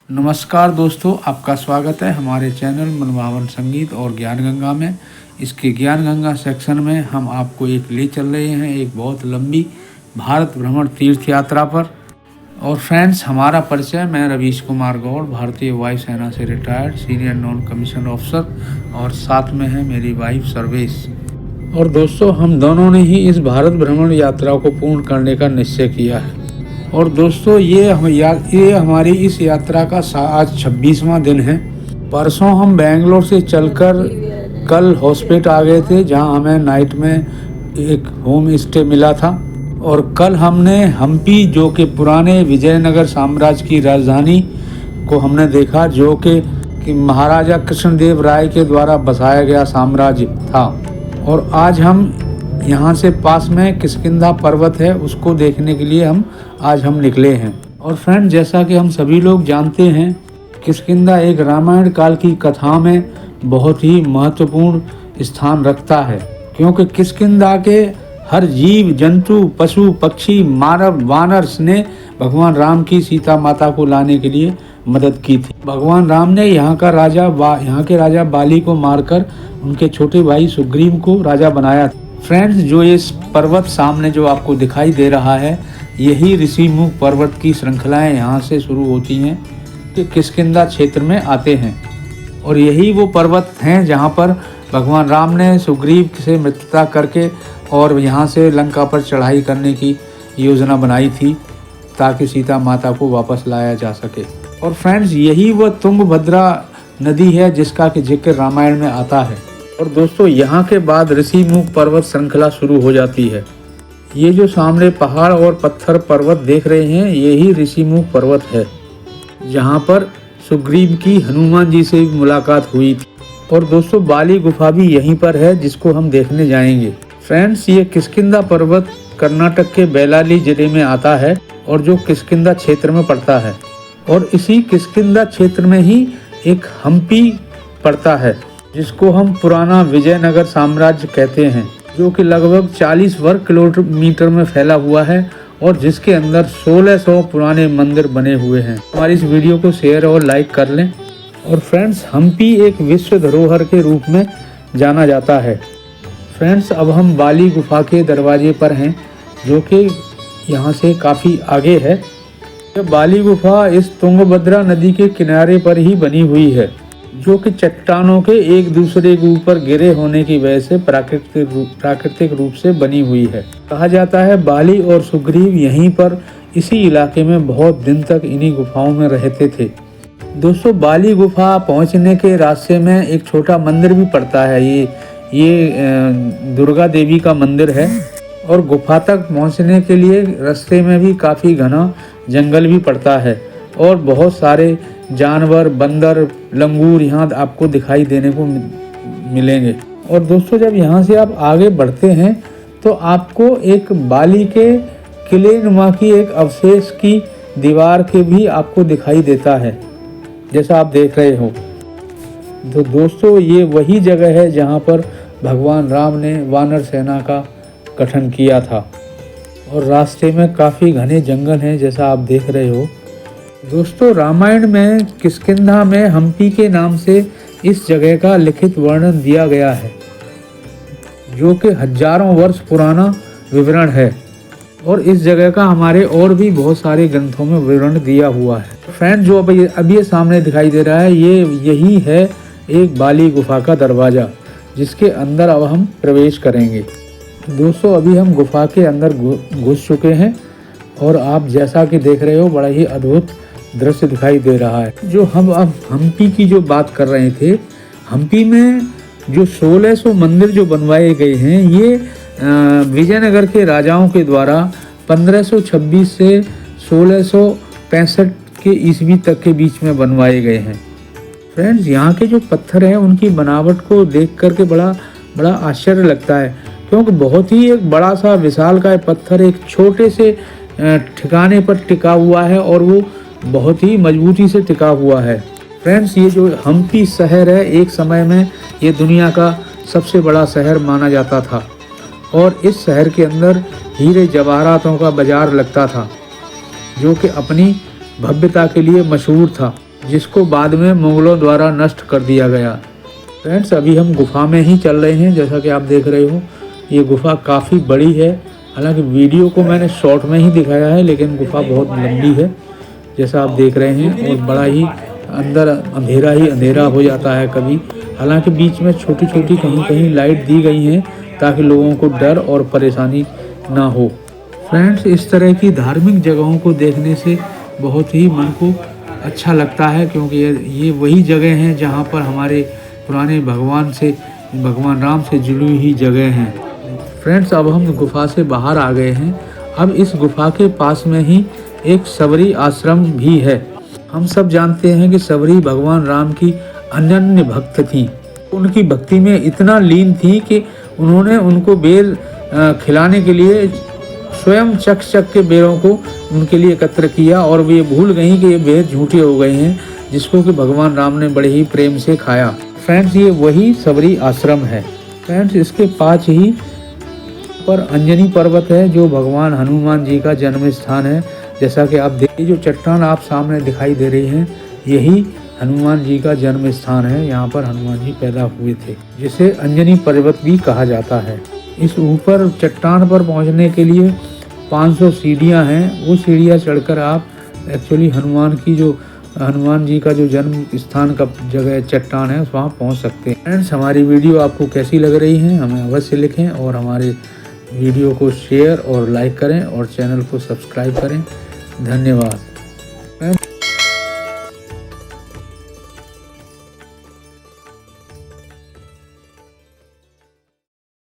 नमस्कार दोस्तों, आपका स्वागत है हमारे चैनल मनभावन संगीत और ज्ञान गंगा में। इसके ज्ञान गंगा सेक्शन में हम आपको एक ले चल रहे हैं एक बहुत लंबी भारत भ्रमण तीर्थ यात्रा पर। और फ्रेंड्स, हमारा परिचय, मैं रवीश कुमार गौड़, भारतीय वायुसेना से retired senior non commission officer, और साथ में है मेरी वाइफ सर्वेश। और दोस्तों, हम दोनों ने ही इस भारत भ्रमण यात्रा को पूर्ण करने का निश्चय किया है। और दोस्तों, ये हमारी इस यात्रा का आज 26वां दिन है। परसों हम बेंगलोर से चलकर कल हॉस्पिटल आ गए थे, जहां हमें नाइट में एक होम स्टे मिला था। और कल हमने हम्पी, जो कि पुराने विजयनगर साम्राज्य की राजधानी को हमने देखा, जो कि महाराजा कृष्णदेव राय के द्वारा बसाया गया साम्राज्य था। और आज हम यहाँ से पास में किष्किंधा पर्वत है, उसको देखने के लिए आज हम निकले हैं। और फ्रेंड, जैसा कि हम सभी लोग जानते हैं, किष्किंधा एक रामायण काल की कथा में बहुत ही महत्वपूर्ण स्थान रखता है, क्योंकि किष्किंधा के हर जीव जंतु, पशु पक्षी, मानव वानर ने भगवान राम की सीता माता को लाने के लिए मदद की थी। भगवान राम ने यहाँ के राजा बाली को मारकर उनके छोटे भाई सुग्रीव को राजा बनाया था। फ्रेंड्स, जो इस पर्वत सामने जो आपको दिखाई दे रहा है, यही ऋषिमुख पर्वत की श्रृंखलाएं यहाँ से शुरू होती हैं कि किष्किंधा क्षेत्र में आते हैं। और यही वो पर्वत हैं जहाँ पर भगवान राम ने सुग्रीव से मित्रता करके और यहाँ से लंका पर चढ़ाई करने की योजना बनाई थी, ताकि सीता माता को वापस लाया जा सके। और फ्रेंड्स, यही वह तुंगभद्रा नदी है जिसका कि जिक्र रामायण में आता है। और दोस्तों, यहाँ के बाद ऋषिमुख पर्वत श्रृंखला शुरू हो जाती है। ये जो सामने पहाड़ और पत्थर पर्वत देख रहे हैं, यही ऋषिमुख पर्वत है, जहाँ पर सुग्रीव की हनुमान जी से मुलाकात हुई थी। और दोस्तों, बाली गुफा भी यहीं पर है, जिसको हम देखने जाएंगे। फ्रेंड्स, ये किष्किंधा पर्वत कर्नाटक के बेलाली जिले में आता है, और जो किष्किंधा क्षेत्र में पड़ता है। और इसी किष्किंधा क्षेत्र में ही एक हम्पी पड़ता है, जिसको हम पुराना विजयनगर साम्राज्य कहते हैं, जो कि लगभग 40 वर्ग किलोमीटर में फैला हुआ है, और जिसके अंदर 1600 पुराने मंदिर बने हुए हैं। हमारी इस वीडियो को शेयर और लाइक कर लें। और फ्रेंड्स, हम्पी एक विश्व धरोहर के रूप में जाना जाता है। फ्रेंड्स, अब हम बाली गुफा के दरवाजे पर हैं, जो कि यहाँ से काफ़ी आगे है। यह बाली गुफा इस तुंगभद्रा नदी के किनारे पर ही बनी हुई है, जो कि चट्टानों के एक दूसरे के ऊपर गिरे होने की वजह से प्राकृतिक रूप से बनी हुई है। कहा जाता है बाली और सुग्रीव यहीं पर इसी इलाके में बहुत दिन तक इन्हीं गुफाओं में रहते थे। दोस्तों, बाली गुफा पहुंचने के रास्ते में एक छोटा मंदिर भी पड़ता है। ये दुर्गा देवी का मंदिर है। और गुफा तक पहुंचने के लिए रास्ते में भी काफ़ी घना जंगल भी पड़ता है, और बहुत सारे जानवर, बंदर, लंगूर यहाँ आपको दिखाई देने को मिलेंगे। और दोस्तों, जब यहाँ से आप आगे बढ़ते हैं तो आपको एक बाली के किले नुमा की एक अवशेष की दीवार के भी आपको दिखाई देता है, जैसा आप देख रहे हो। तो दोस्तों, ये वही जगह है जहाँ पर भगवान राम ने वानर सेना का गठन किया था। और रास्ते में काफ़ी घने जंगल हैं, जैसा आप देख रहे हो। दोस्तों, रामायण में किष्किंधा में हम्पी के नाम से इस जगह का लिखित वर्णन दिया गया है, जो कि हजारों वर्ष पुराना विवरण है। और इस जगह का हमारे और भी बहुत सारे ग्रंथों में विवरण दिया हुआ है। फ्रेंड, जो अभी ये सामने दिखाई दे रहा है, यही है एक बाली गुफा का दरवाज़ा, जिसके अंदर अब हम प्रवेश करेंगे। दोस्तों, अभी हम गुफा के अंदर घुस चुके हैं, और आप जैसा कि देख रहे हो, बड़ा ही अद्भुत दृश्य दिखाई दे रहा है। जो हम अब हम्पी की जो बात कर रहे थे, हम्पी में जो 1600 मंदिर जो बनवाए गए हैं, ये विजयनगर के राजाओं के द्वारा 1526 से 1665 के ईस्वी तक के बीच में बनवाए गए हैं। फ्रेंड्स, यहाँ के जो पत्थर हैं, उनकी बनावट को देख करके बड़ा आश्चर्य लगता है, क्योंकि बहुत ही एक बड़ा सा विशालकाय पत्थर एक छोटे से ठिकाने पर टिका हुआ है, और वो बहुत ही मजबूती से टिका हुआ है। फ्रेंड्स, ये जो हम्पी शहर है, एक समय में ये दुनिया का सबसे बड़ा शहर माना जाता था, और इस शहर के अंदर हीरे जवाहरातों का बाजार लगता था, जो कि अपनी भव्यता के लिए मशहूर था। जिसको बाद में मुगलों द्वारा नष्ट कर दिया गया। फ्रेंड्स, अभी हम गुफा में ही चल रहे हैं। जैसा कि आप देख रहे हो, ये गुफा काफ़ी बड़ी है। हालांकि वीडियो को मैंने शॉर्ट में ही दिखाया है, लेकिन गुफा बहुत लंबी है जैसा आप देख रहे हैं, और बड़ा ही अंदर अंधेरा ही अंधेरा हो जाता है कभी। हालांकि बीच में छोटी छोटी कहीं कहीं लाइट दी गई हैं ताकि लोगों को डर और परेशानी ना हो। फ्रेंड्स, इस तरह की धार्मिक जगहों को देखने से बहुत ही मन को अच्छा लगता है, क्योंकि ये वही जगह हैं जहाँ पर हमारे पुराने भगवान राम से जुड़ी हुई जगह हैं। फ्रेंड्स, अब हम गुफा से बाहर आ गए हैं। अब इस गुफा के पास में ही एक सबरी आश्रम भी है। हम सब जानते हैं कि सबरी भगवान राम की अनन्य भक्त थी। उनकी भक्ति में इतना लीन थी कि उन्होंने उनको बेर खिलाने के लिए स्वयं चक के बेरों को उनके लिए एकत्र किया, और वे भूल गई कि ये बेर झूठे हो गए हैं, जिसको कि भगवान राम ने बड़े ही प्रेम से खाया। फ्रेंड्स, ये वही सबरी आश्रम है। फ्रेंड्स, इसके पास ही पर अंजनी पर्वत है, जो भगवान हनुमान जी का जन्म स्थान है। जैसा कि आप देखिए, जो चट्टान आप सामने दिखाई दे रही हैं, यही हनुमान जी का जन्म स्थान है। यहाँ पर हनुमान जी पैदा हुए थे, जिसे अंजनी पर्वत भी कहा जाता है। इस ऊपर चट्टान पर पहुँचने के लिए 500 सीढ़ियाँ हैं। वो सीढ़ियाँ चढ़कर आप एक्चुअली हनुमान जी का जो जन्म स्थान का जगह चट्टान है, वहाँ पहुँच सकते हैं। फ्रेंड्स, हमारी वीडियो आपको कैसी लग रही है हमें अवश्य लिखें, और हमारे वीडियो को शेयर और लाइक करें, और चैनल को सब्सक्राइब करें। धन्यवाद।